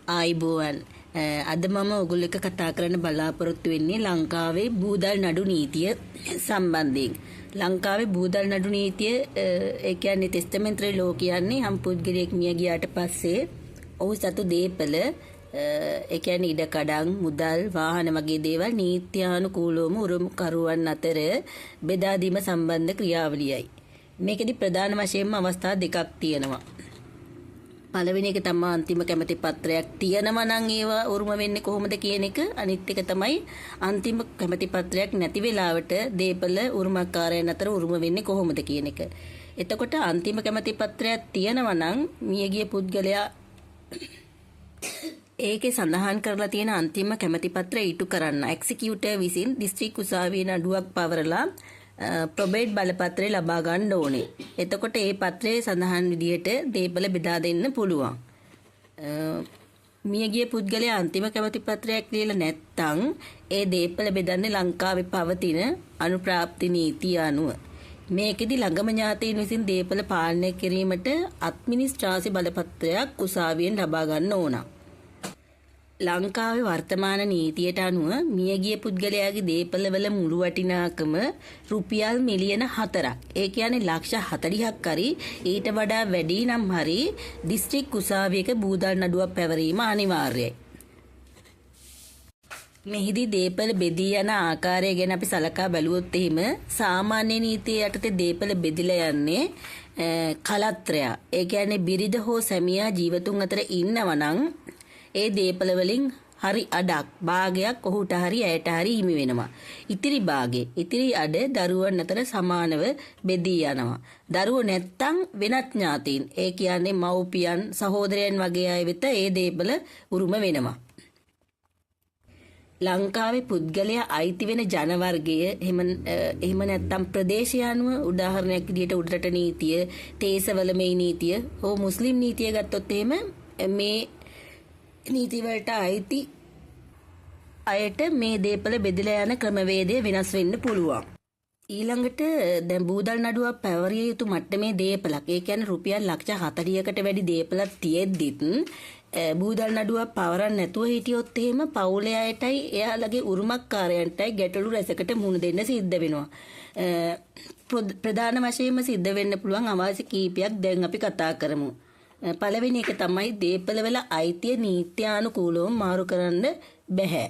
ආයිබෝවන් අද මම ඔයගොල්ලෝ එක්ක කතා කරන්න බලාපොරොත්තු වෙන්නේ ලංකාවේ බූදල් නඩු නීතිය සම්බන්ධයෙන්. ලංකාවේ බූදල් නඩු නීතිය ඒ කියන්නේ ටෙස්ටමෙන්ටරි ලෝ කියන්නේ හම් පුද්ගලයෙක් මිය ගියාට පස්සේ ඔහු සතු දීපල ඒ කියන්නේ ඉඩකඩම් මුදල් වාහන වගේ දේවල් නීත්‍යානුකූලවම උරුමකරුවන් අතර බෙදා දීම සම්බන්ධ ක්‍රියාවලියයි. මේකෙදි ප්‍රධාන වශයෙන්ම අවස්ථා දෙකක් තියෙනවා. පළවෙනි එක තමයි අන්තිම කැමැති පත්‍රයක් තියෙනවා නම් ඒවා උරුම වෙන්නේ කොහොමද කියන එක. අනිත් එක තමයි අන්තිම කැමැති පත්‍රයක් නැති වෙලාවට දීපල උරුමකාරයන් අතර උරුම වෙන්නේ කොහොමද කියන එක. එතකොට අන්තිම කැමැති පත්‍රයක් තියෙනවා නම් මියගිය පුද්ගලයා ඒකේ සඳහන් කරලා තියෙන අන්තිම කැමැති පත්‍රය ඊටු කරන්න එක්සිකියුටර් විසින් දිස්ත්‍රික් උසාවියේ නඩුවක් පවරලා ප්‍රොබේට් බලපත්‍රය ලබා ගන්න ඕනේ. එතකොට ඒ පත්‍රයේ සඳහන් විදිහට දීපල බෙදා දෙන්න පුළුවන්. මියගිය පුද්ගලයා අන්තිම කැමැති පත්‍රයක් ලියලා නැත්නම් ඒ දීපල බෙදන්නේ ලංකාවේ පවතින අනුප්‍රාප්ති නීතිය අනුව. මේකෙදි ළඟම ඥාතීන් විසින් දීපල පාලනය කිරීමට අඩ්මිනිස්ට්‍රාසි බලපත්‍රයක් උසාවියෙන් ලබා ගන්න ඕන. ලංකාවේ වර්තමාන නීතියට අනුව මියගිය පුද්ගලයාගේ දීපලවල මුළු වටිනාකම රුපියල් මිලියන 4ක්. ඒ කියන්නේ ලක්ෂ 40ක් හරි ඊට වඩා වැඩි නම් හරි දිස්ත්‍රික් උසාවියක බූදල් නඩුවක් පැවරීම අනිවාර්යයි. මෙහිදී දීපල බෙදී යන ආකාරය ගැන අපි සලකා බැලුවොත් එහෙම සාමාන්‍ය නීතිය යටතේ දීපල බෙදිලා යන්නේ කලත්‍රය. ඒ කියන්නේ බිරිඳ හෝ සැමියා ජීවතුන් අතර ඉන්නවා නම් ඒ දීපල වලින් හරි අඩක් භාගයක් ඔහුට හරි ඇයට හරි හිමි වෙනවා. ඉතිරි අඩ දරුවන් අතර සමානව බෙදී යනවා. දරුවෝ නැත්තම් වෙනත් ඥාතීන් ඒ කියන්නේ මව්පියන් සහෝදරයන් වගේ අය වෙත ඒ දීපල උරුම වෙනවා. ලංකාවේ පුද්ගලයා අයිති වෙන ජන වර්ගය එහෙම නැත්තම් ප්‍රදේශය අනුව උදාහරණයක් විදිහට උඩරට නීතිය, තේසවලමේ නීතිය හෝ මුස්ලිම් නීතිය ගත්තොත් එහෙම මේ නීති වලට අයිති අයට මේ දීපල බෙදලා යන ක්‍රමවේදය වෙනස් වෙන්න පුළුවන්. ඊළඟට දැන් බූදල් නඩුවක් පැවරිය යුතු මට්ටමේ දීපලක් ඒ කියන්නේ රුපියල් ලක්ෂ 40කට වැඩි දීපලක් තියෙද්දිත් බූදල් නඩුවක් පවරන්න නැතුව හිටියොත් එහෙම පවුලේ අයටයි එයාලගේ උරුමකාරයන්ටයි ගැටලු රැසකට මුහුණ දෙන්න සිද්ධ වෙනවා. ප්‍රධාන වශයෙන්ම සිද්ධ වෙන්න පුළුවන් අවාසි කීපයක් දැන් අපි කතා කරමු. පළවෙනි එක තමයි දීපලවල අයිතිය නීත්‍යානුකූලව මාරු කරන්න බෑ.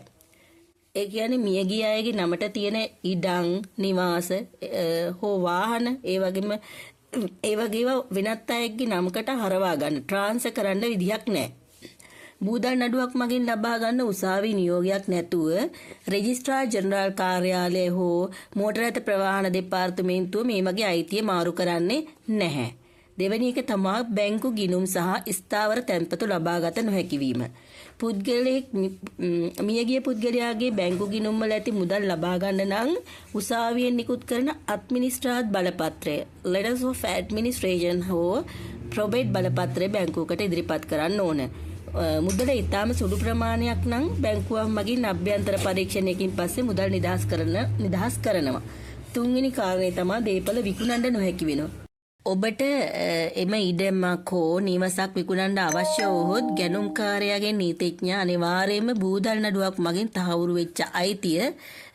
ඒ කියන්නේ මියගිය අයගේ නමට තියෙන ඉඩම්, නිවාස, හෝ වාහන ඒ වගේම වෙනත් අයගේ නමකට හරවා ගන්න ට්‍රාන්ස්ෆර් කරන්න විදියක් නැහැ. බූදල් නඩුවක් මගින් ලබා ගන්න උසාවි නියෝගයක් නැතුව රෙජිස්ට්‍රාර් ජෙනරාල් කාර්යාලය හෝ මෝටර රථ ප්‍රවාහන දෙපාර්තමේන්තුව මේ වගේ අයිතිය මාරු කරන්නේ නැහැ. දෙවැනි එක තමයි බැංකු ගිණුම් සහ ස්ථාවර තැන්පතු ලබාගත නොහැකි වීම. පුද්ගලයෙක් මියගිය පුද්ගලයාගේ බැංකු ගිණුම් වල ඇති මුදල් ලබා ගන්න නම් උසාවියෙන් නිකුත් කරන අඩ්මිනිස්ට්‍රාත් බලපත්‍රය letters of administration හෝ probate බලපත්‍රය බැංකුවකට ඉදිරිපත් කරන්න ඕන. මුදල ඊටාම සුළු ප්‍රමාණයක් නම් බැංකුවක් මගින් අභ්‍යන්තර පරීක්ෂණයකින් පස්සේ මුදල් නිදහස් කරනවා. තුන්වෙනි කාරණේ තමයි දීපල විකුණන්න නොහැකි වෙනවා. ඔබට එම ඉඩමක් හෝ නිවසක් විකුණන්න අවශ්‍ය වුවහොත් ගැනුම්කාරයාගේ නීතිඥයා අනිවාර්යයෙන්ම බූදල් නඩුවක් මගින් තහවුරු වෙච්ච අයිතිය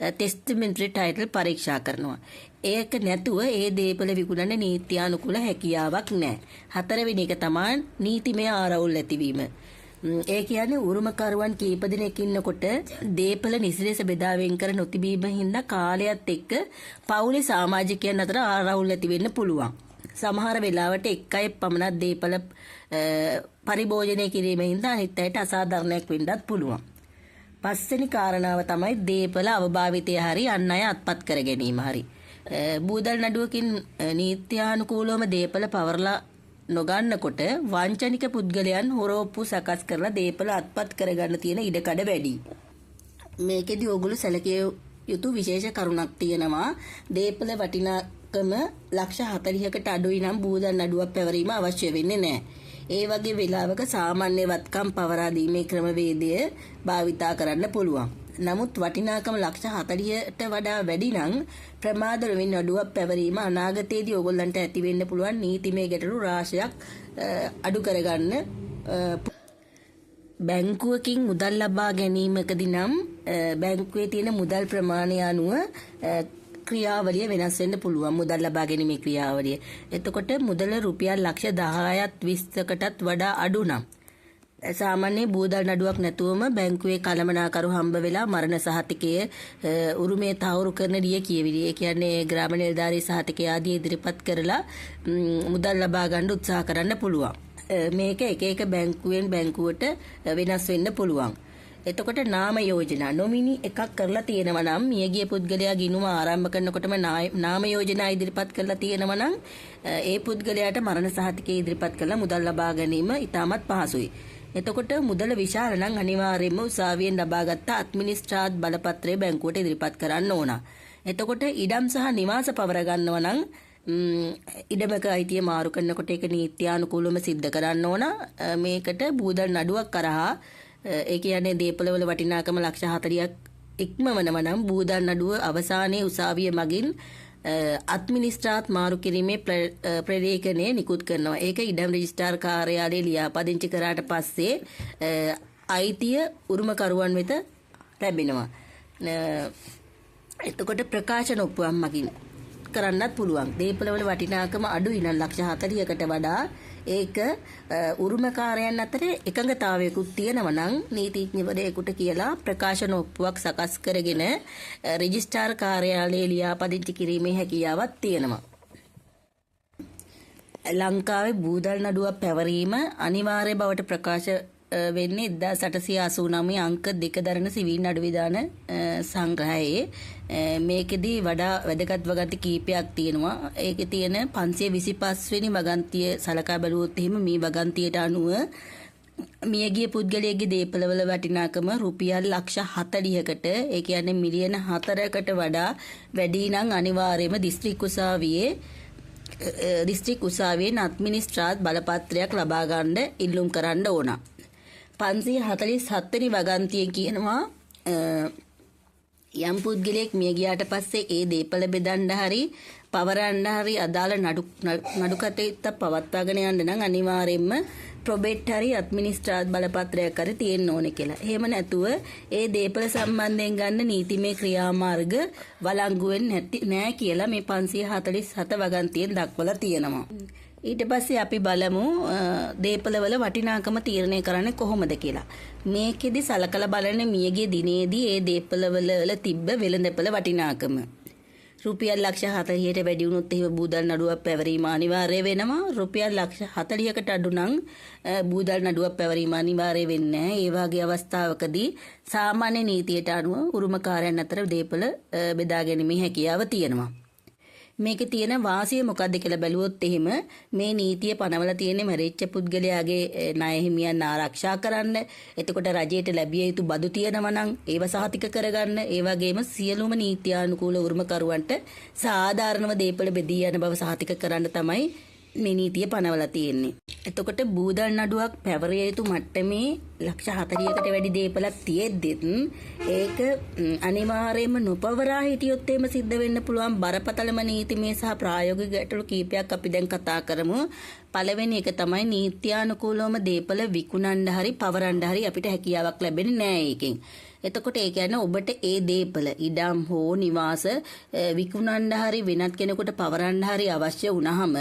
ටෙස්ටමෙන්ටරි ටයිටල් පරීක්ෂා කරනවා. ඒක නැතුව ඒ දීපල විකුණන්න නීත්‍යානුකූල හැකියාවක් නැහැ. හතරවෙනි එක තමයි නීතිමය ආරවුල් ඇතිවීම. ඒ කියන්නේ උරුමකරුවන් කීප දෙනෙක් ඉන්නකොට දීපල නිසිලෙස බෙදා වෙන් කර නොතිබීම හින්දා කාලයත් එක්ක පවුලේ සමාජිකයන් අතර ආරවුල් ඇති වෙන්න පුළුවන්. සමහර වෙලාවට එක් අය පමණක් දීපල පරිභෝජනය කිරීම හින්දා අනිත් අයට අසාධාරණයක් වෙන්නත් පුළුවන්. පස්වෙනි කාරණාව තමයි දීපල අවභාවිතය හරි අන් අය අත්පත් කර ගැනීම හරි. බූදල් නඩුවකින් නීත්‍යානුකූලවම දීපල පවරලා නොගන්නකොට වංචනික පුද්ගලයන් හොරෝප්පු සකස් කරලා දීපල අත්පත් කරගන්න තියෙන ඉඩකඩ වැඩි. මේකෙදි ඕගොල්ලෝ සැලකිය යුතු විශේෂ කරුණක් තියෙනවා. දීපල වටිනාකම ලක්ෂ 40කට අඩුයි නම් බූදල් නඩුවක් පැවරීම අවශ්‍ය වෙන්නේ නැහැ. ඒ වගේ වෙලාවක සාමාන්‍ය වත්කම් පවරා දීමේ ක්‍රමවේදය භාවිතා කරන්න පුළුවන්. නමුත් වටිනාකම ලක්ෂ 40ට වඩා වැඩි නම් ප්‍රමාද රැමින් නඩුවක් පැවරීම අනාගතයේදී ඕගොල්ලන්ට ඇති වෙන්න පුළුවන් නීතිමය ගැටලු රාශියක් අඩු කරගන්න බැංකුවකින් මුදල් ලබා ගැනීමකදී නම් බැංකුවේ තියෙන මුදල් ප්‍රමාණය අනුව ක්‍රියාවලිය වෙනස් වෙන්න පුළුවන්. මුදල් ලබා ගැනීමේ ක්‍රියාවලිය. එතකොට මුදල රුපියල් ලක්ෂ 10ත් 20කටත් වඩා අඩු නම් සාමාන්‍ය බූදල් නඩුවක් නැතුවම බැංකුවේ කළමනාකරු හම්බ වෙලා මරණ සහතිකය උරුමේ තහවුරු කරන ලිය කියවිලි. ඒ කියන්නේ ග්‍රාම නිලධාරී සහතිකය ආදී ඉදිරිපත් කරලා මුදල් ලබා ගන්න උත්සාහ කරන්න පුළුවන්. මේක එක එක බැංකුවෙන් බැංකුවට වෙනස් වෙන්න පුළුවන්. එතකොට නාම යෝජනා නොමිනි එකක් කරලා තියෙනවා නම් මියගිය පුද්ගලයා ගිණුම ආරම්භ කරනකොටම නාම යෝජනා ඉදිරිපත් කරලා තියෙනවා නම් ඒ පුද්ගලයාට මරණ සහතිකය ඉදිරිපත් කරලා මුදල් ලබා ගැනීම ඉතාමත් පහසුයි. එතකොට මුදල විශාල නම් අනිවාර්යයෙන්ම උසාවියෙන් ලබාගත් අඩ්මිනිස්ට්‍රාත් බලපත්‍රය බැංකුවට ඉදිරිපත් කරන්න ඕන. එතකොට ඉඩම් සහ නිවාස පවර ගන්නවා නම් ඉඩමක අයිතිය මාරු කරනකොට ඒක නීත්‍යානුකූලව සිද්ධ කරන්න ඕන. මේකට බූදල් නඩුවක් කරහා ඒ කියන්නේ දීපලවල වටිනාකම ලක්ෂ 40ක් ඉක්මවනවා නම් බූදල් නඩුව අවසානයේ උසාවිය මගින් අඩ්මිනිස්ට්‍රාත් මාරු කිරීමේ ප්‍රලේඛනය නිකුත් කරනවා. ඒක ඉඩම් රෙජිස්ට්‍රාර් කාර්යාලයේ ලියාපදිංචි කරාට පස්සේ අයිතිය උරුමකරුවන් වෙත ලැබෙනවා. එතකොට ප්‍රකාශන ඔප්පුවක් මගින් කරන්නත් පුළුවන්. දීපලවල වටිනාකම අඩුයි නම් ලක්ෂ 40කට වඩා ඒක උරුමකාරයන් අතර එකඟතාවයකුත් තියෙනවා නම් නීතිඥවරයෙකුට කියලා ප්‍රකාශන ඔප්පුවක් සකස් කරගෙන රෙජිස්ට්‍රාර් කාර්යාලයේ ලියාපදිංචි කිරීමේ හැකියාවක් තියෙනවා. ලංකාවේ බූදල් නඩුවක් පැවරීම අනිවාර්ය බවට ප්‍රකාශ වෙන්නේ 1889 අංක 2 දරන සිවිල් නඩු විධාන සංග්‍රහයේ. මේකෙදී වඩා වැදගත් වගන්ති කීපයක් තියෙනවා. ඒකේ තියෙන 525 වෙනි වගන්තිය සලකා බැලුවොත් එහෙම මේ වගන්තියට අනුව මියගිය පුද්ගලයාගේ දේපළවල වටිනාකම රුපියල් ලක්ෂ 40කට ඒ කියන්නේ මිලියන 4කට වඩා වැඩි නම් අනිවාර්යයෙන්ම දිස්ත්‍රික් උසාවියෙන් අඩ්මිනිස්ට්‍රාත් බලපත්‍රයක් ලබා ගන්න ඉල්ලුම් කරන්න ඕන. 547 වෙනි වගන්තියෙන් කියනවා යම් පුද්ගලයෙක් මිය ගියාට පස්සේ ඒ දේපළ බෙදන්න හරි පවරන්න හරි අදාළ නඩු කටයුත්ත පවත්වාගෙන යන්න නම් අනිවාර්යයෙන්ම ප්‍රොබේට් හරි අඩ්මිනිස්ට්‍රාත් බලපත්‍රයක් හරි තියෙන්න ඕනේ කියලා. එහෙම නැතුව ඒ දේපළ සම්බන්ධයෙන් ගන්න නීතිමය ක්‍රියාමාර්ග වළංගු වෙන්නේ නැහැ කියලා මේ 547 වගන්තියෙන් දක්වලා තියෙනවා. ඊට පස්සේ අපි බලමු දේපළවල වටිනාකම තීරණය කරන්නේ කොහොමද කියලා. මේකෙදි සලකලා බලන්නේ මියගේ දිනේදී ඒ දේපළවල තිබ්බ වෙළඳපළ වටිනාකම. රුපියල් ලක්ෂ 40ට වැඩි වුණොත් එහෙම බූදල් නඩුවක් පැවරීම අනිවාර්ය වෙනවා. රුපියල් ලක්ෂ 40කට අඩු නම් බූදල් නඩුවක් පැවරීම අනිවාර්ය වෙන්නේ නැහැ. ඒ වගේ අවස්ථාවකදී සාමාන්‍ය නීතියට අනුව උරුමකාරයන් අතර දේපළ බෙදා ගැනීමේ හැකියාව තියෙනවා. මේකේ තියෙන වාසිය මොකක්ද කියලා බැලුවොත් එහෙම මේ නීතිය පනවලා තියෙන්නේ මැරිච්ච පුද්ගලයාගේ ණය හිමියන් ආරක්ෂා කරන්න. එතකොට රජයට ලැබිය යුතු බදු තියෙනවා නම් ඒව සහතික කරගන්න. ඒ වගේම සියලුම නීත්‍යානුකූල උරුමකරුවන්ට සාධාරණව දේපළ බෙදී යන බව සහතික කරන්න තමයි මේ නීතිය පනවලා තියෙන්නේ. එතකොට බූදල් නඩුවක් පැවරිය යුතු මට්ටමේ ලක්ෂ 40කට වැඩි දේපලක් තියෙද්දිත් ඒක අනිවාර්යයෙන්ම නොපවරා හිටියොත් එහෙම සිද්ධ වෙන්න පුළුවන් බරපතලම නීතිමය සහ ප්‍රායෝගික ගැටලු කීපයක් අපි දැන් කතා කරමු. පළවෙනි එක තමයි නීත්‍යානුකූලවම දේපල විකුණන්න හරි පවරන්න හරි අපිට හැකියාවක් ලැබෙන්නේ නැහැ ඒකෙන්. එතකොට ඒ කියන්නේ ඔබට ඒ දේපල ඉඩම් හෝ නිවාස විකුණන්න හරි වෙනත් කෙනෙකුට පවරන්න හරි අවශ්‍ය වුණාම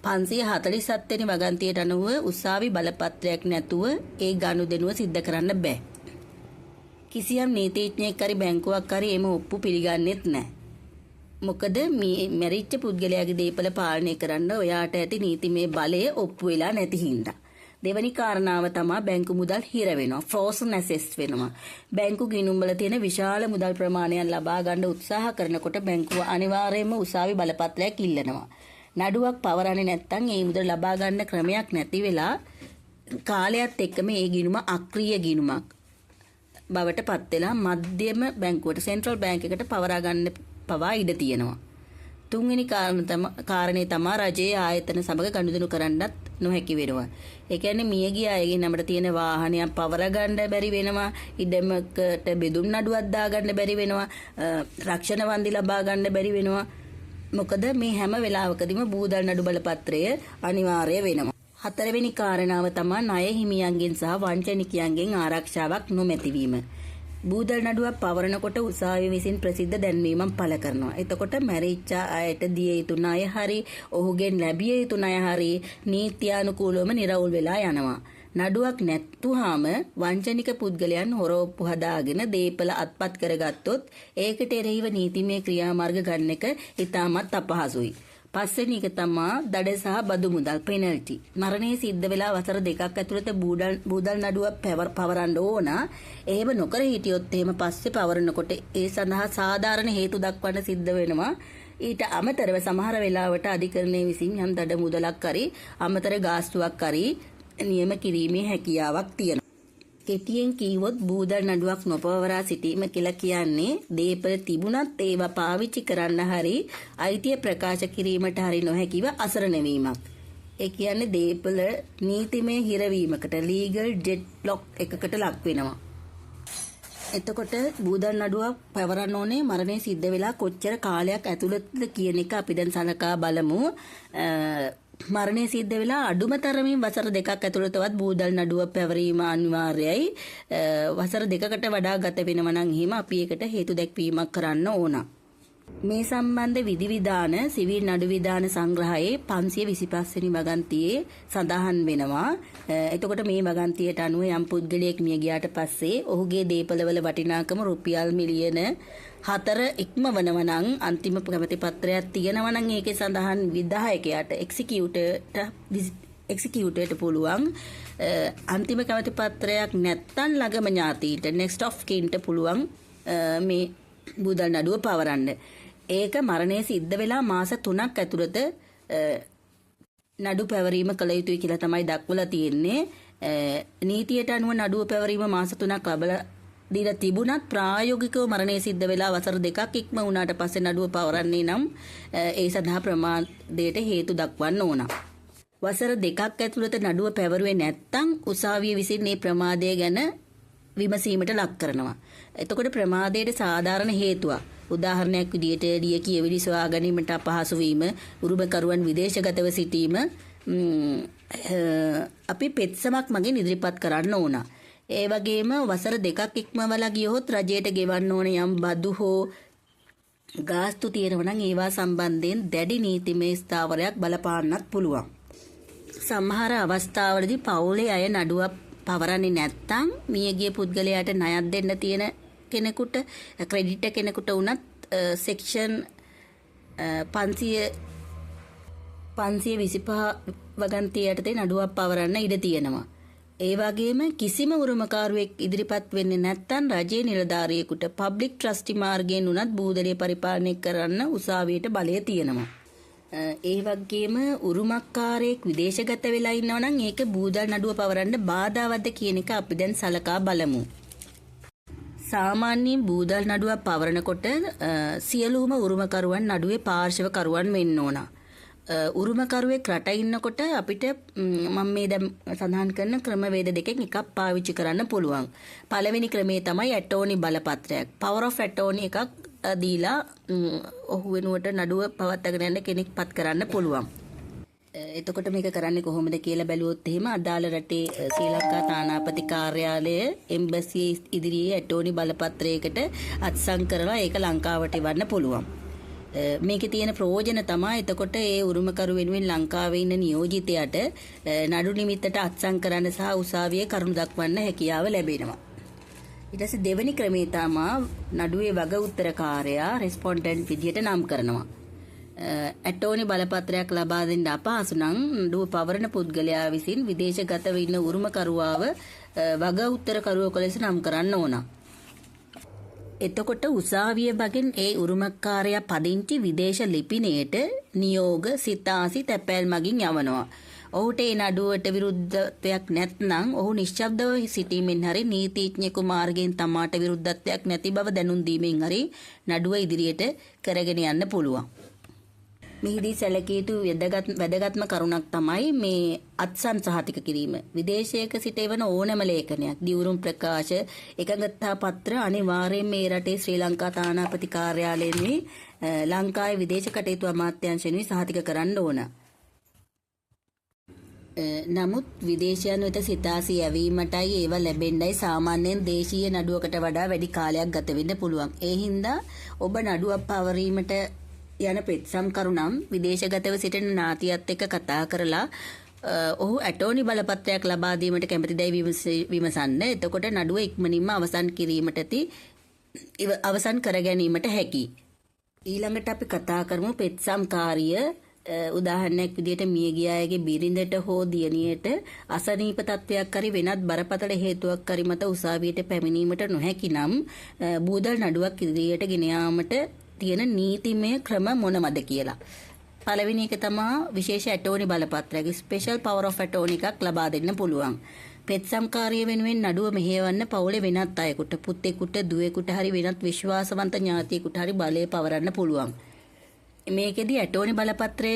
547 වෙනි වගන්තියට අනුව උසාවි බලපත්‍රයක් නැතුව ඒ ගනුදෙනුව සිද්ධ කරන්න බෑ. කිසියම් නීතිඥයෙක් හරි බැංකුවක් හරි එම ඔප්පු පිළිගන්නෙත් නැහැ. මොකද මේ මැරිච්ච පුද්ගලයාගේ දේපල පාලනය කරන්න ඔයාට ඇති නීතිමය බලය ඔප්පු වෙලා නැති හින්දා. දෙවැනි කාරණාව තමයි බැංකු මුදල් හිර වෙනවා. ෆ්‍රෝසන් ඇසෙට්ස් වෙනවා. බැංකු ගිණුම් වල තියෙන විශාල මුදල් ප්‍රමාණයක් ලබා ගන්න උත්සාහ කරනකොට බැංකුව අනිවාර්යයෙන්ම උසාවි බලපත්‍රයක් ඉල්ලනවා. නඩුවක් පවරන්නේ නැත්නම් ඒ මුදල් ලබා ගන්න ක්‍රමයක් නැති වෙලා කාලයත් එක්කම ඒ ගිණුම අක්‍රීය ගිණුමක් බවට පත් වෙලා මධ්‍යම බැංකුවට සෙන්ට්‍රල් බැංක් එකට පවරා ගන්න පවා ඉඩ තියෙනවා. තුන්වෙනි කාරණේ තමයි රජයේ ආයතන සමග ගනුදෙනු කරන්නත් නොහැකි වෙනවා. ඒ කියන්නේ මියගිය අයගේ නමට තියෙන වාහනයක් පවර ගන්න බැරි වෙනවා. ඉඩමකට බෙදුම් නඩුවක් දාගන්න බැරි වෙනවා. රක්ෂණ වන්දි ලබා ගන්න බැරි වෙනවා. මොකද මේ හැම වෙලාවකදීම බූදල් නඩු බලපත්‍රය අනිවාර්ය වෙනවා. හතරවෙනි කාරණාව තමයි ණය හිමියන්ගෙන් සහ වංචනිකයන්ගෙන් ආරක්ෂාවක් නොමැතිවීම. බූදල් නඩුවක් පවරනකොට උසාවිය විසින් ප්‍රසිද්ධ දැන්වීමක් පළ කරනවා. එතකොට මැරිච්ච අයට දිය යුතු ණය හරි ඔහුගෙන් ලැබිය යුතු ණය හරි නීත්‍යානුකූලවම නිරවුල් වෙලා යනවා. නඩුවක් නැත්තුහාම වංචනික පුද්ගලයන් හොරෝප්පු හදාගෙන දීපල අත්පත් කරගත්තොත් ඒකට එරෙහිව නීතිමය ක්‍රියාමාර්ග ගන්න එක ඉතාමත් අපහසුයි. පස්වෙනි එක තමා දඩ සහ බදු මුදල් පෙනල්ටි. මරණය සිද්ධ වෙලා වසර 2ක් ඇතුළත බූදල් නඩුවක් පවරන්න ඕන. එහෙම නොකර හිටියොත් එහෙම පස්සේ පවරනකොට ඒ සඳහා සාධාරණ හේතු දක්වන්න සිද්ධ වෙනවා. ඊට අමතරව සමහර වෙලාවට අධිකරණය විසින් යම් දඩ මුදලක් හරි අමතර ගාස්තුවක් හරි නියම කිරීමේ හැකියාවක් තියෙනවා. කෙටියෙන් කීවොත් බූදල් නඩුවක් නොපවරා සිටීම කියලා කියන්නේ දීපල තිබුණත් ඒවා පාවිච්චි කරන්න හරි අයිතිය ප්‍රකාශ කිරීමට හරි නොහැකිව අසරණ වීමක්. ඒ කියන්නේ දීපල නීතිමය හිරවීමකට ලීගල් ඩෙඩ්ලොක් එකකට ලක් වෙනවා. එතකොට බූදල් නඩුවක් පවරන්න ඕනේ මරණය සිද්ධ වෙලා කොච්චර කාලයක් ඇතුළතද කියන එක අපි දැන් සලකා බලමු. මරණය සිද්ධ වෙලා අඩුම තරමින් වසර 2ක් ඇතුළතවත් බූදල් නඩුව පැවරීම අනිවාර්යයි. වසර 2කට වඩා ගත වෙනවා නම් එහෙම අපි ඒකට හේතු දැක්වීමක් කරන්න ඕන. මේ සම්බන්ධ විධිවිධාන සිවිල් නඩු විධාන සංග්‍රහයේ 525 වෙනි වගන්තියේ සඳහන් වෙනවා. එතකොට මේ වගන්තියට අනුව යම් පුද්ගලයෙක් මිය ගියාට පස්සේ ඔහුගේ දේපළවල වටිනාකම රුපියල් මිලියන 4 ඉක්මවනවා නම් අන්තිම කැමැති පත්‍රයක් තියෙනවා නම් ඒකේ සඳහන් විධායකයාට එක්සිකියුටර්ට පුළුවන් අන්තිම කැමැති පත්‍රයක් නැත්තම් ළඟම ඥාතීන්ට නෙක්ස්ට් ඔෆ් කින්ට පුළුවන් මේ බූදල් නඩුව පවරන්න. ඒක මරණය සිද්ධ වෙලා මාස 3ක් ඇතුළත නඩු පැවරීම කළ යුතුයි කියලා තමයි දක්වලා තියෙන්නේ. නීතියට අනුව නඩුව පැවරීම මාස 3ක් ලැබලා දීලා තිබුණත් ප්‍රායෝගිකව මරණය සිද්ධ වෙලා වසර 2ක් ඉක්ම වුණාට පස්සේ නඩුව පවරන්නේ නම් ඒ සඳහා ප්‍රමාදයට හේතු දක්වන්න ඕන. වසර 2ක් ඇතුළත නඩුව පැවරුවේ නැත්නම් උසාවිය විසින් මේ ප්‍රමාදය ගැන විමසීමට ලක් කරනවා. එතකොට ප්‍රමාදයට සාධාරණ හේතුවක්. උදාහරණයක් විදිහට ඩිය කියවිලි සොයා ගැනීමට අපහසු වීම, උරුමකරුවන් විදේශගතව සිටීම අපි පෙත්සමක් මගින් ඉදිරිපත් කරන්න ඕන. ඒ වගේම වසර 2ක් ඉක්මවලා ගියොත් රජයට ගෙවන්න ඕන යම් බදු හෝ ගාස්තු තියෙනවා නම් ඒවා සම්බන්ධයෙන් දැඩි නීතිමය ස්ථාවරයක් බලපාන්නත් පුළුවන්. සමහර අවස්ථාවලදී පවුලේ අය නඩුවක් පවරන්නේ නැත්නම් මියගිය පුද්ගලයාට ණයක් දෙන්න තියෙන කෙනෙකුට ක්‍රෙඩිටර් කෙනෙකුට උනත් සෙක්ෂන් 525 වගන්තිය යටතේ නඩුවක් පවරන්න ඉඩ තියෙනවා. ඒ වගේම කිසිම උරුමකාරුවෙක් ඉදිරිපත් වෙන්නේ නැත්නම් රජයේ නිලධාරියෙකුට පබ්ලික් ට්‍රස්ටි මාර්ගයෙන් උනත් බූදලය පරිපාලනය කරන්න උසාවියට බලය තියෙනවා. ඒ වගේම උරුමකාරයෙක් විදේශගත වෙලා ඉන්නවා නම් ඒක බූදල් නඩුව පවරන්න බාධාවත්ද කියන එක අපි දැන් සලකා බලමු. සාමාන්‍යයෙන් බූදල් නඩුවක් පවරනකොට සියලුම උරුමකරුවන් නඩුවේ පාර්ශවකරුවන් වෙන්න ඕන. උරුමකරුවෙක් රට ඉන්නකොට අපිට මම මේ දැන් සඳහන් කරන ක්‍රමවේද දෙකෙන් එකක් පාවිච්චි කරන්න පුළුවන්. පළවෙනි ක්‍රමය තමයි ඇටෝනි බලපත්‍රයක්. පවර් ඔෆ් ඇටෝනි එකක් දීලා ඔහු වෙනුවට නඩුව පවත්වාගෙන යන්න කෙනෙක් පත් කරන්න පුළුවන්. එතකොට මේක කරන්නේ කොහොමද කියලා බැලුවොත් එහෙම අදාළ රටේ ශ්‍රී ලංකා තානාපති කාර්යාලය එම්බසි ඉදිරියේ ඇටෝනි බලපත්‍රයකට අත්සන් කරලා ඒක ලංකාවට එවන්න පුළුවන්. මේකේ තියෙන ප්‍රයෝජන තමයි එතකොට ඒ උරුමකරු වෙනුවෙන් ලංකාවේ ඉන්න නියෝජිතයාට නඩු නිමිත්තට අත්සන් කරන්න සහ උසාවියේ කරුණු දක්වන්න හැකියාව ලැබෙනවා. ඊට පස්සේ දෙවෙනි ක්‍රමය තමයි නඩුවේ වග උත්තරකාරයා රෙස්පොන්ඩන්ට් විදියට නම් කරනවා. ඇටෝනි බලපත්‍රයක් ලබා දෙන්න අපහසු නම් නඩුව පවරන පුද්ගලයා විසින් විදේශගතව ඉන්න උරුමකරුවාව වග උත්තරකරුවෙකු ලෙස නම් කරන්න ඕන. එතකොට උසාවිය බගෙන් ඒ උරුමකාරයා පදිංචි විදේශ ලිපිණයට නියෝග සිතාසි තැපැල් මගින් යවනවා. ඔහුට ඒ නඩුවට විරුද්ධත්වයක් නැත්නම් ඔහු නිශ්ශබ්දව සිටීමෙන් හරි නීතිඥයෙකු මාර්ගයෙන් තමාට විරුද්ධත්වයක් නැති බව දැනුම් දීමෙන් හරි නඩුව ඉදිරියට කරගෙන යන්න පුළුවන්. මෙහිදී සැලකිය යුතු වැදගත්ම කරුණක් තමයි මේ අත්සන් සහතික කිරීම. විදේශයක සිට එවන ඕනෑම ලේඛනයක්, දිවුරුම් ප්‍රකාශ, එකඟතා පත්‍ර අනිවාර්යයෙන් මේ රටේ ශ්‍රී ලංකා තානාපති කාර්යාලයෙන්මයි ලංකාවේ විදේශ කටයුතු අමාත්‍යාංශයෙන්මයි සහතික කරන්න ඕන. නමුත් විදේශයන් වෙත සිතාසී යැවීමටයි ඒව ලැබෙන්නයි සාමාන්‍යයෙන් දේශීය නඩුවකට වඩා වැඩි කාලයක් ගත වෙන්න පුළුවන්. ඒ හින්දා ඔබ නඩුවක් පවරීමට යන පෙත්සම්කරු නම් විදේශගතව සිටින නාතියත් එක්ක කතා කරලා ඔහු ඇටෝනි බලපත්‍රයක් ලබා දීමට කැමැතිදයි විමසන්න. එතකොට නඩුව ඉක්මනින්ම අවසන් කර ගැනීමට හැකියි. ඊළඟට අපි කතා කරමු පෙත්සම්කාරිය උදාහරණයක් විදිහට මියගිය අයගේ බිරිඳට හෝ දියණියට අසනීප තත්වයක් හරි වෙනත් බරපතල හේතුවක් හරි මත උසාවියට පැමිණීමට නොහැකි නම් බූදල් නඩුවක් ඉදිරියට ගෙන යාමට තියෙන නීතිමය ක්‍රම මොනවද කියලා. පළවෙනි එක තමයි විශේෂ ඇටෝනි බලපත්‍රයක් ස්පෙෂල් පවර් ඔෆ් ඇටෝනි එකක් ලබා දෙන්න පුළුවන්. පෙත්සම්කාරිය වෙනුවෙන් නඩුව මෙහෙයවන්න පවුලේ වෙනත් අයෙකුට පුතෙකුට දුවෙකුට හරි වෙනත් විශ්වාසවන්ත ඥාතියෙකුට හරි බලය පවරන්න පුළුවන්. මේකෙදි ඇටෝනි බලපත්‍රය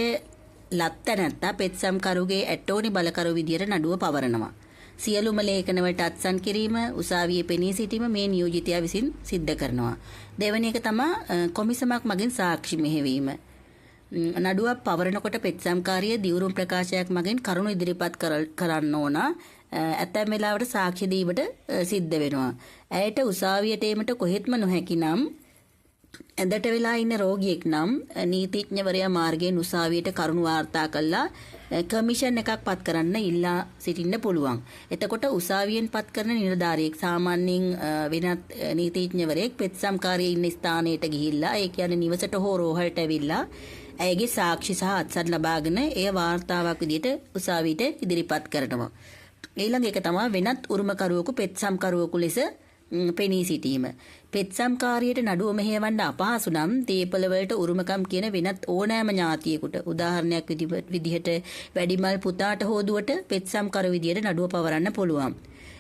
ලත්ත නැත්තා පෙත්සම්කරුගේ ඇටෝනි බලකරු විදියට නඩුව පවරනවා. සියලුම ලේඛනවලට අත්සන් කිරීම උසාවියේ පෙනී සිටීම මේ නියෝජිතයා විසින් සිද්ධ කරනවා. දෙවෙනි එක තමයි කොමිසමක් මගින් සාක්ෂි මෙහෙවීම. නඩුවක් පවරනකොට පෙත්සම්කාරිය දිවුරුම් ප්‍රකාශයක් මගින් කරුණු ඉදිරිපත් කරන්න ඕන. ඇතැම් වෙලාවට සාක්ෂි දීමට සිද්ධ වෙනවා. ඇයට උසාවියට ඒමට කොහෙත්ම නොහැකි නම් ඇඳට වෙලා ඉන්න රෝගියෙක් නම් නීතිඥවරයා මාර්ගයෙන් උසාවියට කරුණු වාර්තා කළා කමිෂන් එකක් පත් කරන්න ඉල්ලා සිටින්න පුළුවන්. එතකොට උසාවියෙන් පත් කරන නිලධාරියෙක් සාමාන්‍යයෙන් වෙනත් නීතිඥවරයෙක් පෙත්සම්කාරිය ඉන්න ස්ථානයට ගිහිල්ලා ඒ කියන්නේ නිවසට හෝ රෝහලට ඇවිල්ලා ඇයගේ සාක්ෂි සහ අත්සන් ලබාගෙන එය වාර්තාවක් විදිහට උසාවියට ඉදිරිපත් කරනවා. ඊළඟ එක තමයි වෙනත් උරුමකරුවෙකු පෙත්සම්කරුවෙකු ලෙස පෙනී සිටීම. පෙත්සම්කාරියට නඩුව මෙහෙයවන්න අපහසු නම් තේපල වලට උරුමකම් කියන වෙනත් ඕනෑම ඥාතියෙකුට උදාහරණයක් විදිහට වැඩිමල් පුතාට හෝ දුවට පෙත්සම්කරු විදියට නඩුව පවරන්න පුළුවන්.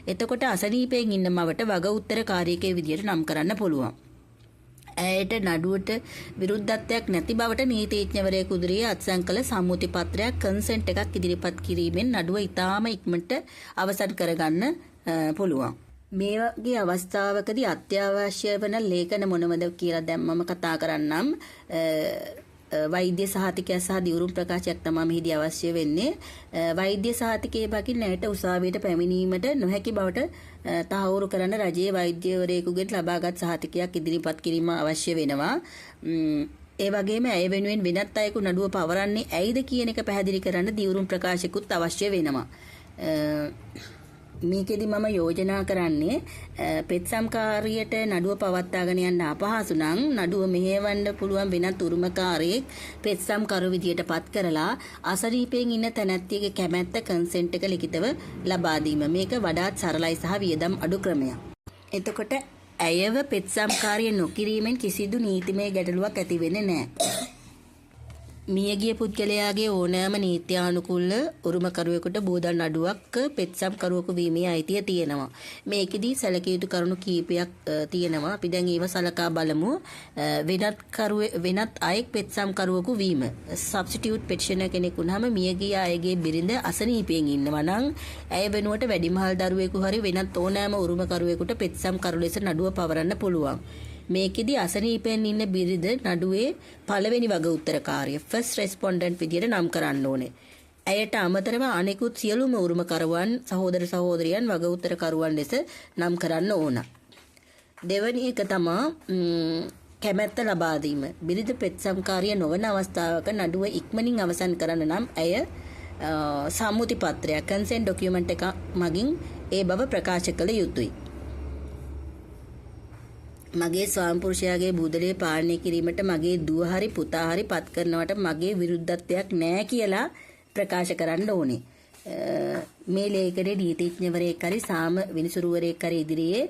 එතකොට අසනීපයෙන් ඉන්න මවට වග උත්තරකාරියෙක් විදියට නම් කරන්න පුළුවන්. ඇයට නඩුවට විරුද්ධත්වයක් නැති බවට නීතිඥවරයෙකු ඉදිරියේ අත්සන් කළ සම්මුති පත්‍රයක් කන්සෙන්ට් එකක් ඉදිරිපත් කිරීමෙන් නඩුව ඉතාම ඉක්මනට අවසන් කරගන්න පුළුවන්. මේ වගේ අවස්ථාවකදී අත්‍යවශ්‍ය වන ලේඛන මොනවද කියලා දැන් මම කතා කරන්නම්. වෛද්‍ය සහතිකය සහ දිවුරුම් ප්‍රකාශයක් තමයි මෙහිදී අවශ්‍ය වෙන්නේ. වෛද්‍ය සහතිකයේ බකින් නැයට උසාවියට පැමිණීමට නොහැකි බවට තහවුරු කරන රජයේ වෛද්‍යවරයෙකුගෙන් ලබාගත් සහතිකයක් ඉදිරිපත් කිරීම අවශ්‍ය වෙනවා. ඒ වගේම ඇය වෙනුවෙන් වෙනත් අයෙකු නඩුව පවරන්නේ ඇයිද කියන එක පැහැදිලි කරන්න දිවුරුම් ප්‍රකාශයකුත් අවශ්‍ය වෙනවා. මේකෙදි මම යෝජනා කරන්නේ පෙත්සම්කාරියට නඩුව පවත්වාගෙන යන්න අපහසු නම් නඩුව මෙහෙයවන්න පුළුවන් වෙනත් උරුමකාරයෙක් පෙත්සම්කරු විදියට පත් කරලා අසනීපයෙන් ඉන්න තැනැත්තියගේ කැමැත්ත කන්සෙන්ට් එක ලිඛිතව ලබා දීම. මේක වඩාත් සරලයි සහ වියදම් අඩු ක්‍රමයක්. එතකොට ඇයව පෙත්සම්කාරිය නොකිරීමෙන් කිසිදු නීතිමය ගැටලුවක් ඇති වෙන්නේ නැහැ. මියගිය පුද්ගලයාගේ ඕනෑම නීත්‍යානුකූල උරුමකරුවෙකුට බෝදල් නඩුවක් පෙත්සම්කරුවෙකු වීමේ අයිතිය තියෙනවා. මේකෙදී සැලකිය යුතු කරුණු කීපයක් තියෙනවා. අපි දැන් ඒව සලකා බලමු. වෙනත් අයෙක් පෙත්සම්කරුවෙකු වීම. සබ්ස්ටිටියුට් පෙටිෂනර් කෙනෙක් වුණාම මියගිය අයගේ බිරිඳ අසනීපයෙන් ඉන්නවා නම් ඇය වෙනුවට වැඩිමහල් දරුවෙකු හරි වෙනත් ඕනෑම උරුමකරුවෙකුට පෙත්සම්කරු ලෙස නඩුව පවරන්න පුළුවන්. මේකෙදි අසනීපයෙන් ඉන්න බිරිඳ නඩුවේ පළවෙනි වග උත්තරකාරිය ෆස්ට් රෙස්පොන්ඩන්ට් විදියට නම් කරන්න ඕනේ. ඇයට අමතරව අනෙකුත් සියලුම උරුමකරුවන් සහෝදර සහෝදරියන් වග උත්තරකරුවන් ලෙස නම් කරන්න ඕන. දෙවැනි එක තමයි කැමැත්ත ලබා දීම. බිරිඳ පෙත්සම්කාරිය නොවන අවස්ථාවක නඩුව ඉක්මනින් අවසන් කරන්න නම් ඇය සම්මුති පත්‍රයක් කන්සෙන්ට් ඩොකියුමන්ට් එක මගින් ඒ බව ප්‍රකාශ කළ යුතුයි. මගේ ස්වාමිපුරුෂයාගේ බූදලේ පාලනය කිරීමට මගේ දුව හරි පුතා හරි පත් කරනවට මගේ විරුද්ධත්වයක් නැහැ කියලා ප්‍රකාශ කරන්න ඕනේ. මේ ලේඛනයේ නීතිඥවරයෙක් හරි සාම විනිසුරුවරයෙක් හරි ඉදිරියේ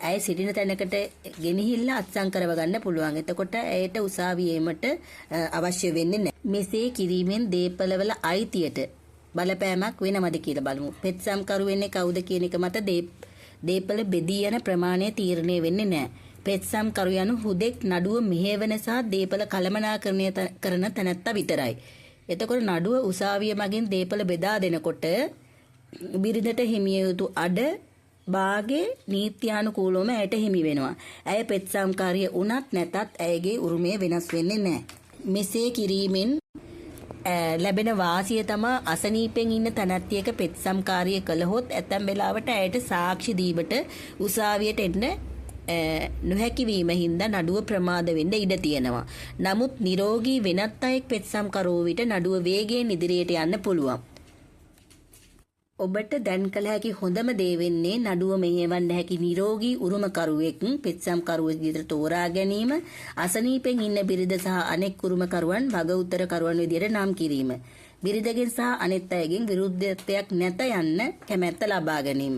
ඇය සිටින තැනකට ගෙනහිල්ලා අත්සන් කරව ගන්න පුළුවන්. එතකොට ඇයට උසාවියේමට අවශ්‍ය වෙන්නේ නැහැ. මෙසේ කිරීමෙන් දේපලවල අයිතියට බලපෑමක් වෙනවද කියලා බලමු. පෙත්සම්කරු වෙන්නේ කවුද කියන එක මත දේපල බෙදී යන ප්‍රමාණය තීරණය වෙන්නේ නැහැ. පෙත්සම්කරු යනු හුදෙක් නඩුව මෙහෙවන සහ දේපල කළමනාකරණය කරන තැනැත්තා විතරයි. එතකොට නඩුව උසාවිය මගින් දේපල බෙදා දෙනකොට බිරිඳට හිමිය යුතු අඩ භාගේ නීත්‍යානුකූලවම ඇයට හිමි වෙනවා. ඇය පෙත්සම්කාරිය වුණත් නැතත් ඇයගේ උරුමය වෙනස් වෙන්නේ නැහැ. මෙසේ කිරීමෙන් ලැබෙන වාසිය තමා අසනීපෙන් ඉන්න තනත්තියක පෙත්සම්කාරිය කළහොත් ඇතැම් වෙලාවට ඇයට සාක්ෂි දීමට උසාවියට එන්න නොහැකි වීම හින්දා නඩුව ප්‍රමාද වෙන්න ඉඩ තියෙනවා. නමුත් නිරෝගී වෙනත් අයෙක් පෙත්සම්කරුවෝ විට නඩුව වේගයෙන් ඉදිරියට යන්න පුළුවන්. ඔබට දැන් කළ හැකි හොඳම දේ වෙන්නේ නඩුව මෙහෙයවන්න හැකි නිරෝගී උරුමකරුවෙක් පෙත්සම්කරුවෙක් විදිහට තෝරා ගැනීම, අසනීපෙන් ඉන්න බිරිඳ සහ අනෙක් උරුමකරුවන් වග උත්තරකරුවන් විදිහට නම් කිරීම. බිරිඳගෙන් සහ අනෙත් අයගෙන් විරුද්ධත්වයක් නැත යන්න කැමැත්ත ලබා ගැනීම.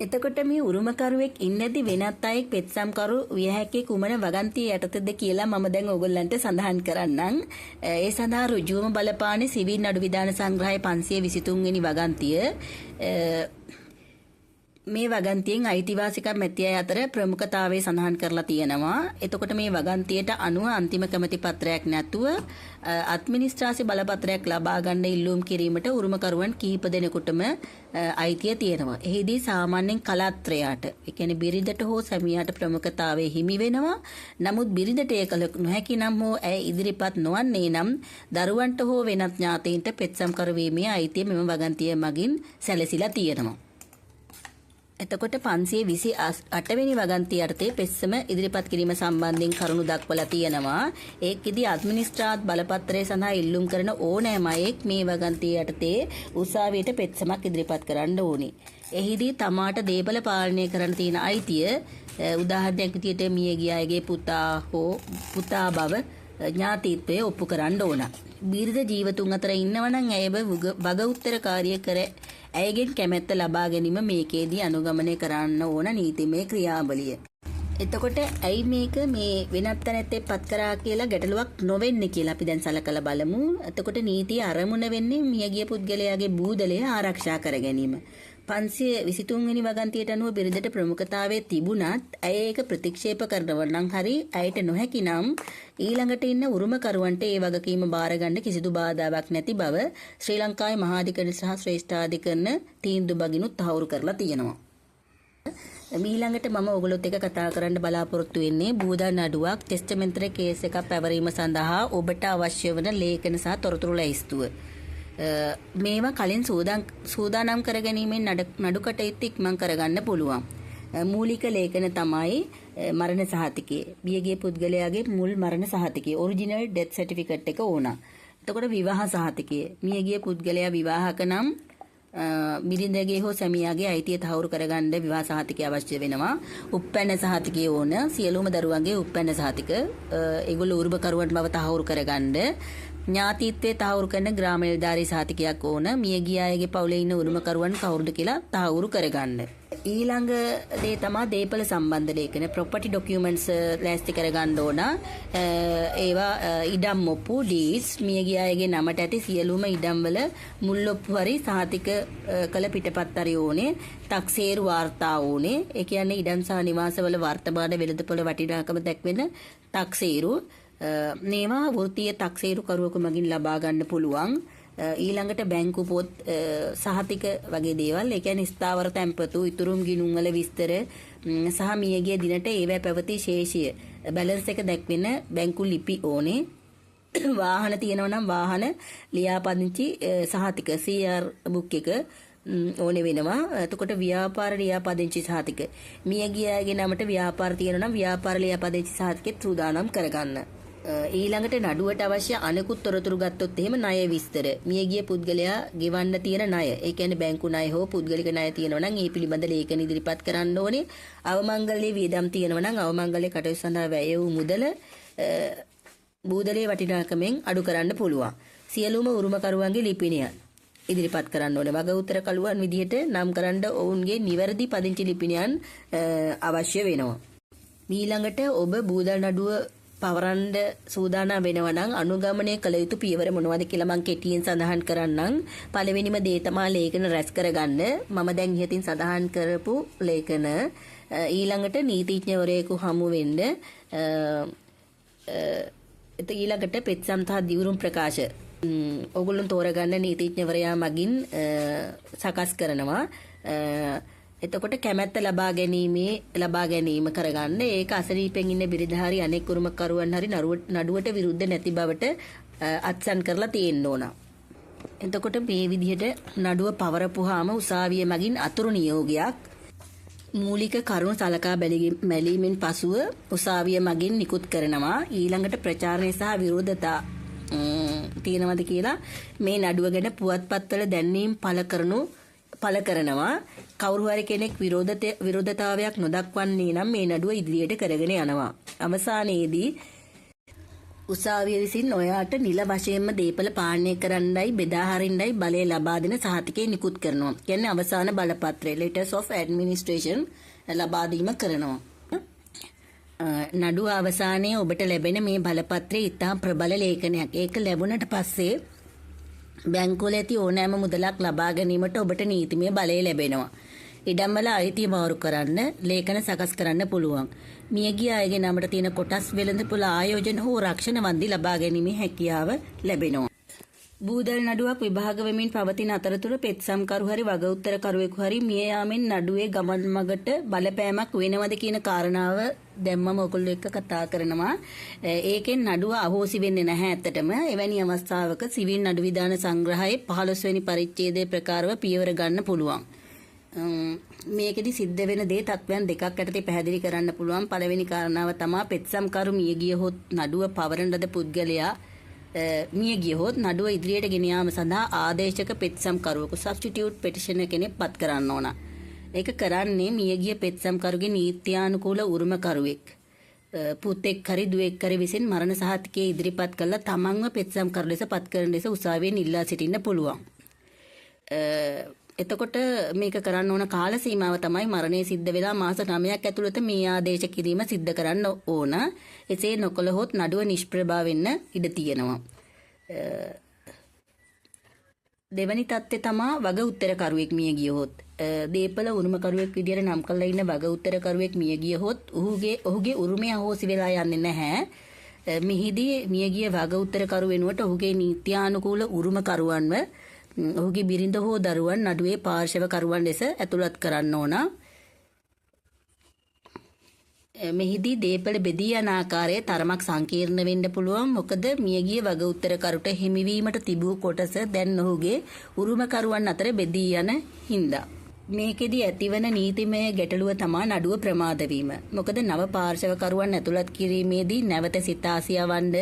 එතකොට මේ උරුමකරුවෙක් ඉන්නදී වෙනත් අයෙක් පෙත්සම්කරු විය හැකි කුමන වගන්තිය යටතේද කියලා මම දැන් ඔයගොල්ලන්ට සඳහන් කරන්නම්. ඒ සඳහා ඍජුවම බලපාන සිවිල් නඩු විධාන සංග්‍රහය 523 වෙනි වගන්තිය. මේ වගන්තියෙන් අයිතිවාසිකම් ඇති අය අතර ප්‍රමුඛතාවය සඳහන් කරලා තියෙනවා. එතකොට මේ වගන්තියට අනුව අන්තිම කැමැති පත්‍රයක් නැතුව අඩ්මිනිස්ට්‍රාසි බලපත්‍රයක් ලබා ගන්න ඉල්ලුම් කිරීමට උරුමකරුවන් කිහිප දෙනෙකුටම අයිතිය තියෙනවා. එහිදී සාමාන්‍යයෙන් කලත්‍රයට, ඒ කියන්නේ බිරිඳට හෝ සැමියාට ප්‍රමුඛතාවය හිමි වෙනවා. නමුත් බිරිඳට ඒක නොහැකි නම් හෝ ඇය ඉදිරිපත් නොවන්නේ නම් දරුවන්ට හෝ වෙනත් ඥාතීන්ට පෙත්සම්කරු වීමේ අයිතිය මෙම වගන්තිය මගින් සැලසිලා තියෙනවා. එතකොට 528 වෙනි වගන්තිය යටතේ පෙත්සම ඉදිරිපත් කිරීම සම්බන්ධයෙන් කරුණු දක්වලා තියෙනවා. ඒකෙදි අඩ්මිනිස්ට්‍රාත් බලපත්‍රය සඳහා ඉල්ලුම් කරන ඕනෑම අයෙක් මේ වගන්තිය යටතේ උසාවියට පෙත්සමක් ඉදිරිපත් කරන්න ඕනේ. එහිදී තමාට දේපල පාලනය කරන්න තියෙන අයිතිය උදාහරණයක් විදිහට මියගිය අයගේ පුතා බව ඥාතීත්වය ඔප්පු කරන්න ඕන. බිරිඳ ජීවතුන් අතර ඉන්නවනම් ඇයව වග උත්තරකාරිය කර ඇයගෙන් කැමැත්ත ලබා ගැනීම මේකේදී අනුගමනය කරන්න ඕන නීතිමය ක්‍රියාවලිය. එතකොට ඇයි මේක මේ වෙනත් තැනැත්තේ පත් කරා කියලා ගැටලුවක් නොවෙන්නේ කියලා අපි දැන් සලකලා බලමු. එතකොට නීතිය අරමුණ වෙන්නේ මියගිය පුද්ගලයාගේ බූදලය ආරක්ෂා කර ගැනීම. 523 වෙනි වගන්තියට අනුව බිරිඳට ප්‍රමුඛතාවයේ තිබුණත් ඇය ඒක ප්‍රතික්ෂේප කරනවා නම් හරි ඇයට නොහැකි නම් ඊළඟට ඉන්න උරුමකරුවන්ට ඒ වගකීම බාර ගන්න කිසිදු බාධාවක් නැති බව ශ්‍රී ලංකාවේ මහාධිකරණ සහ ශ්‍රේෂ්ඨාධිකරණ තීන්දුව බගිනුත් තහවුරු කරලා තියෙනවා. ඊළඟට මම ඔයගොල්ලොත් එක්ක කතා කරන්න බලාපොරොත්තු වෙන්නේ බූදල් නඩුවක් ටෙස්ටමෙන්ටරි කේස් එකක් පැවරීම සඳහා ඔබට අවශ්‍ය වන ලේඛන සහ තොරතුරු ලැයිස්තුව. මේවා කලින් සූදානම් කරගැනීමෙන් නඩු කටයුතු ඉක්මන් කරගන්න පුළුවන්. මූලික ලේඛන තමයි මරණ සහතිකය. බියගේ පුද්ගලයාගේ මුල් මරණ සහතිකය. ඔරිජිනල් ඩෙත් සර්ටිෆිකට් එක ඕන. එතකොට විවාහ සහතිකය. මියගිය පුද්ගලයා විවාහක නම් බිරිඳගේ හෝ සැමියාගේ අයිතිය තහවුරු කරගන්න විවාහ සහතිකය අවශ්‍ය වෙනවා. උප්පැන්න සහතිකය ඕන. සියලුම දරුවන්ගේ උප්පැන්න සහතික. ඒගොල්ලෝ උරුමකරුවන් බව තහවුරු කරගන්න. ඥාතීත්වයේ තහවුරු කරන ග්‍රාම නිලධාරී සහතිකයක් ඕන. මියගිය අයගේ පවුලේ ඉන්න උරුමකරුවන් කවුරුද කියලා තහවුරු කරගන්න. ඊළඟ දේ තමයි දේපල සම්බන්ධ ලේඛන ප්‍රොපර්ටි ඩොකියුමන්ට්ස් ලෑස්ති කරගන්න ඕන. ඒවා ඉඩම් ඔප්පු ඩීඩ්ස් මියගිය අයගේ නමට ඇති සියලුම ඉඩම් වල මුල් ඔප්පු හරි සහතික කළ පිටපත් හරි ඕනේ. තක්සේරු වාර්තා ඕනේ. ඒ කියන්නේ ඉඩම් සහ නිවාසවල වර්තමාන වෙළඳපොළ වටිනාකම දැක්වෙන තක්සේරු මේවා වෘත්තීය තක්සේරු කරුවෙකු මගින් ලබා ගන්න පුළුවන්. ඊළඟට බැංකු පොත් සහතික වගේ දේවල්, ඒ කියන්නේ ස්ථාවර තැන්පතු, ඉතුරුම් ගිණුම් වල විස්තර සහ මියගිය දිනට ඒවැ පැවති ශේෂය බැලන්ස් එක දැක්වෙන බැංකු ලිපි ඕනේ. වාහන තියෙනවා නම් වාහන ලියාපදිංචි සහතික CR බුක් එක ඕනේ වෙනවා. එතකොට ව්‍යාපාර ලියාපදිංචි සහතික. මියගිය අයගේ නමට ව්‍යාපාර තියෙනවා නම් ව්‍යාපාර ලියාපදිංචි සහතිකෙත් සූදානම් කරගන්න. ඊළඟට නඩුවට අවශ්‍ය අනෙකුත් තොරතුරු ගත්තොත් එහෙම ණය විස්තර. මියගිය පුද්ගලයා ගෙවන්න තියෙන ණය. ඒ කියන්නේ බැංකු ණය හෝ පුද්ගලික ණය තියෙනවා නම් ඒ පිළිබඳ ලේඛන ඉදිරිපත් කරන්න ඕනේ. අවමංගල්‍ය වියදම් තියෙනවා නම් අවමංගල්‍ය කටයුතු සඳහා වැය වූ මුදල බූදලේ වටිනාකමෙන් අඩු කරන්න පුළුවන්. සියලුම උරුමකරුවන්ගේ ලිපිනය ඉදිරිපත් කරන්න ඕනේ. වග උත්තර කළුවන් විදිහට නම් කරන්න ඔවුන්ගේ නිවැරදි පදිංචි ලිපිනයන් අවශ්‍ය වෙනවා. ඊළඟට ඔබ බූදල් නඩුව පවරන්න සූදානම් වෙනවා නම් අනුගමනය කළ යුතු පියවර මොනවද කියලා මම කෙටියෙන් සඳහන් කරන්නම්. පළවෙනිම දේ තමයි ලේඛන රැස් කරගන්න. මම දැන් ඉහතින් සඳහන් කරපු ලේඛන ඊළඟට නීතිඥවරයෙකු හමු වෙන්න. ඊළඟට පෙත්සම් සහ දිවුරුම් ප්‍රකාශ ඔගොල්ලෝ තෝරගන්න නීතිඥවරයා මගින් සකස් කරනවා. එතකොට කැමැත්ත ලබා ගැනීම කරගන්න. ඒක අසනීපෙන් ඉන්න බිරිඳ හරි අනෙක් උරුමකරුවන් හරි නඩුවට විරුද්ධ නැති බවට අත්සන් කරලා තියෙන්න ඕන. එතකොට මේ විදිහට නඩුව පවරපුවාම උසාවිය මගින් අතුරු නියෝගයක් මූලික කරුණු සලකා බැලීමෙන් පසුව උසාවිය මගින් නිකුත් කරනවා. ඊළඟට ප්‍රචාරණය සහ විරෝධතා තියෙනවද කියලා මේ නඩුව ගැන පුවත්පත්වල දැන්වීම් පළ කරනවා. කවුරු හරි කෙනෙක් විරෝධතාවයක් නොදක්වන්නේ නම් මේ නඩුව ඉදිරියට කරගෙන යනවා. අවසානයේදී උසාවිය විසින් ඔයාට නිල වශයෙන්ම දේපල පාලනය කරන්නයි බෙදා හරින්නයි බලය ලබා දෙන සහතිකය නිකුත් කරනවා. කියන්නේ අවසාන බලපත්‍රය letters of administration ලබා දීම කරනවා. නඩුව අවසානයේ ඔබට ලැබෙන මේ බලපත්‍රය ඉතා ප්‍රබල ලේඛනයක්. ඒක ලැබුණට පස්සේ බැංකුවල ඇති ඕනෑම මුදලක් ලබා ගැනීමට ඔබට නීතිමය බලය ලැබෙනවා. ඉඩම්වල අයිතිය මාරු කරන්න, ලේඛන සකස් කරන්න පුළුවන්. මියගිය අයගේ නමට තියෙන කොටස් වෙළඳපොළ ආයෝජන හෝ රක්ෂණ වන්දි ලබා ගැනීමේ හැකියාව ලැබෙනවා. බූදල් නඩුවක් විභාග වෙමින් පවතින අතරතුර පෙත්සම්කරු හරි වගඋත්තරකරුවෙකු හරි මිය යාමෙන් නඩුවේ ගමන් මගට බලපෑමක් වෙනවද කියන කාරණාව දැම්මම ඔයගොල්ලෝ එක්ක කතා කරනවා. ඒකෙන් නඩුව අහෝසි වෙන්නේ නැහැ ඇත්තටම. එවැනි අවස්ථාවක සිවිල් නඩු විධාන සංග්‍රහයේ 15 වෙනි පරිච්ඡේදයේ ප්‍රකාරව පියවර ගන්න පුළුවන්. මේකෙදි සිද්ධ වෙන දේ තත්වයන් දෙකක් යටතේ පැහැදිලි කරන්න පුළුවන්. පළවෙනි කාරණාව තමයි පෙත්සම්කරු මිය ගියහොත් නඩුව පවරන ලද පුද්ගලයා මිය ගියහොත් නඩුව ඉදිරියට ගෙන යාම සඳහා ආදේශක පෙත්සම්කරුවෙකු සබ්ස්ටිටියුට් පෙටිෂනර් කෙනෙක් පත් කරන්න ඕන. ඒක කරන්නේ මියගිය පෙත්සම්කරුගේ නීත්‍යානුකූල උරුමකරුවෙක් පුතෙක් හරි දුවෙක් හරි විසින් මරණ සහතිකය ඉදිරිපත් කළා තමන්ව පෙත්සම්කරු ලෙස පත් කරන ලෙස උසාවියෙන් ඉල්ලා සිටින්න පුළුවන්. එතකොට මේක කරන්න ඕන කාල සීමාව තමයි මරණය සිද්ධ වෙලා මාස 9ක් ඇතුළත මේ ආදේශ කිරීම සිද්ධ කරන්න ඕන. එසේ නොකළහොත් නඩුව නිෂ්ප්‍රභා වෙන්න ඉඩ තියෙනවා. දෙවැනි தත්ත්වය තමයි වග උත්තරකරුවෙක් මිය ගියහොත්. දීපල උරුමකරුවෙක් විදියට නම් කරලා ඉන්න වග උත්තරකරුවෙක් මිය ගියහොත් ඔහුගේ උරුමය අහෝසි වෙලා යන්නේ නැහැ. මෙහිදී මියගිය වග උත්තරකරු වෙනුවට ඔහුගේ නීත්‍යානුකූල උරුමකරුවන්ව ඔහුගේ බිරිඳ හෝ දරුවන් නඩුවේ පාර්ශවකරුවන් ලෙස ඇතුළත් කරන්න ඕන. මෙහිදී දේපල බෙදී යන ආකාරය තරමක් සංකීර්ණ වෙන්න පුළුවන්. මොකද මියගිය වග උත්තරකරුට හිමිවීමට තිබූ කොටස දැන් ඔහුගේ උරුමකරුවන් අතර බෙදී යන හින්දා. මේකෙදි ඇතිවන නීතිමය ගැටලුව තමයි නඩුව ප්‍රමාද වීම. මොකද නව පාර්ශවකරුවන් ඇතුළත් කිරීමේදී නැවත සිතාසියවන්න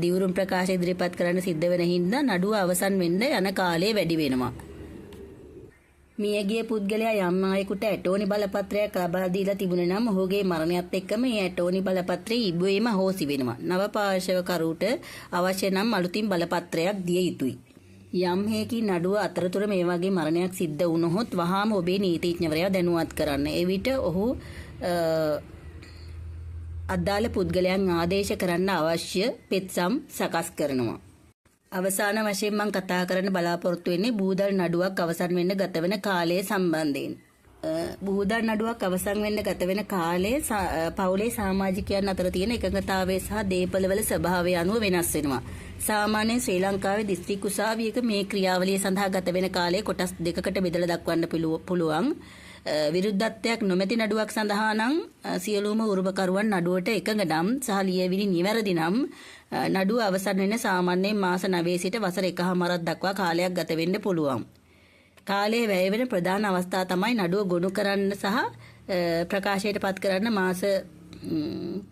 දිවුරුම් ප්‍රකාශ ඉදිරිපත් කරන්න සිද්ධ වෙන හින්දා නඩුව අවසන් වෙන්න යන කාලය වැඩි වෙනවා. මියගිය පුද්ගලයා යම් අයෙකුට ඇටෝනි බලපත්‍රයක් ලබා දීලා තිබුණේ නම් ඔහුගේ මරණයත් එක්කම මේ ඇටෝනි බලපත්‍රය ඉබේම අහෝසි වෙනවා. නව පාර්ශවකරුට අවශ්‍ය නම් අලුතින් බලපත්‍රයක් දිය යුතුයි. යම් හේකින් නඩුව අතරතුර මේ වගේ මරණයක් සිද්ධ වුණොත් වහාම ඔබේ නීතිඥවරයා දැනුවත් කරන්න. එවිට ඔහු අදාළ පුද්ගලයන් ආදේශ කරන්න අවශ්‍ය පෙත්සම් සකස් කරනවා. අවසාන වශයෙන් මම කතා කරන්න බලාපොරොත්තු වෙන්නේ බූදල් නඩුවක් අවසන් වෙන්න ගත වෙන කාලය සම්බන්ධයෙන්. බූදල් නඩුවක් අවසන් වෙන්න ගත වෙන කාලයේ පවුලේ සමාජිකයන් අතර තියෙන එකඟතාවය සහ දේපළවල ස්වභාවය අනුව වෙනස් වෙනවා. සාමාන්‍යයෙන් ශ්‍රී ලංකාවේ දිස්ත්‍රික් උසාවියක මේ ක්‍රියාවලිය සඳහා ගත වෙන කාලය කොටස් දෙකකට බෙදලා දක්වන්න පුළුවන්. විරුද්ධත්වයක් නොමැති නඩුවක් සඳහා නම් සියලුම උරුමකරුවන් නඩුවට එකඟ නම් සහ ලියවිලි නිවැරදි නම් නඩුව අවසන් වෙන සාමාන්‍යයෙන් මාස 9 සිට වසර 1කමාරක් දක්වා කාලයක් ගත වෙන්න පුළුවන්. කාලයේ වැය වෙන ප්‍රධාන අවස්ථා තමයි නඩුව ගොනු කරන්න සහ ප්‍රකාශයට පත් කරන්න මාස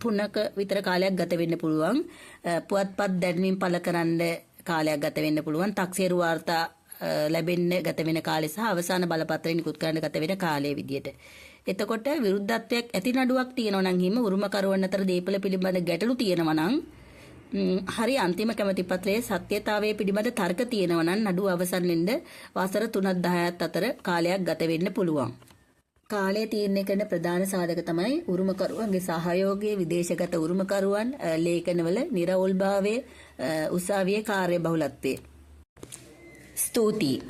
3ක විතර කාලයක් ගත වෙන්න පුළුවන්. පුවත්පත් දැන්වීම් පළ කරන්න කාලයක් ගත වෙන්න පුළුවන්. තක්සේරු වාර්තා ලැබෙන්න ගත වෙන කාලය සහ අවසාන බලපත්‍රය නිකුත් කරන්න ගත වෙන කාලය විදියට. එතකොට විරුද්ධත්වයක් ඇති නඩුවක් තියෙනවා නම් හිම උරුමකරුවන් අතර දේපල පිළිබඳ ගැටලු තියෙනවා නම් හරි අන්තිම කැමැති පත්‍රයේ සත්‍යතාවයේ පිළිබඳ තර්ක තියෙනවා නම් නඩුව අවසන් වෙන්න වසර 3-10ක් අතර කාලයක් ගත වෙන්න පුළුවන්. කාලය තීරණය කරන ප්‍රධාන සාධක තමයි උරුමකරුවන්ගේ සහයෝගය, විදේශගත උරුමකරුවන්, ලේඛනවල නිර්වෝල්භාවය, උසාවියේ කාර්යබහුලත්වය. ස්තුතියි.